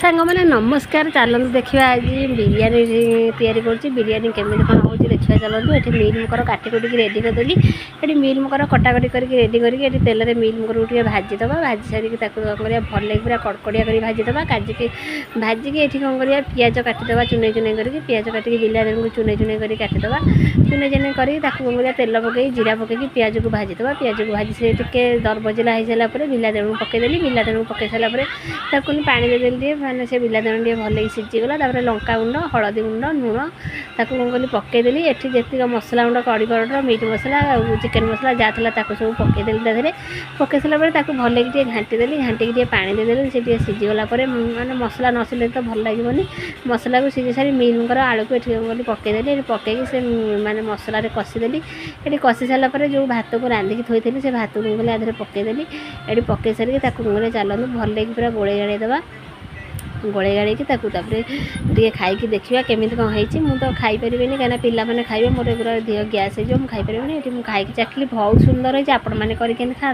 सांग मैंने नमस्कार चलते देखा आज बिरियानी तैयारी कर बिरियानी केमी कौन हो देखा चलते ये मिल मुकर काटिकुटी रेडी करदेली ये मिल मुकर कटाकटी करके रेडी करके तेल में मिल मुकर टे भाजीद भाजी सारिक भल लगे पूरा कड़कड़िया कर भाजीद काजिकी भाजिकी ये कौन कर पिज काटिद चुने चुने करके पिज काटिक बिलादी को चुने चुने कर काटिद चुने चुने कर कौन कर तेल पकई जीरा पकई पिज को भाजीद पिज को भाजी से टे दरबजिला हो सारापर बिलादी पकईदेली बिलादी पकई सारापर पानी देदेली मैंने से बिलादान टे भल सीझीगला लंका गुंड हलदी गुंड लुण ताकू कौन कली पकईदेली एटी जी मसला गुंड कड़ी पाउडर मीट मसला चिकेन मसला जहाँ था सब पकईदेली तादेह पकई सारापर भल लगे घाटीदेली घाटिक पानी देदेली से सीझीगला मैंने मसला नसिले तो भल लगे मसला को सीझी सारी मिल मुकर आलू को ये कौन पकईदेली पकईकी से मैंने मसलार कषिदेली ये कषि सारापर जो भात को रांधिकी थोड़ी से भात को कौन आधे पकईदेली ये पकई सारिक कौन चलते भल लगे पूरा गोड़े गाड़ी देवा गोड़े गाड़ी टे खाई देखा केमी कौन होती मुझे तो खाईपारे कहीं पिला मैंने खाइबे मोर पूरा देह गैस हो खाईपारे ये खाई चाखिली बहुत सुंदर होती आपण मैंने करके खा।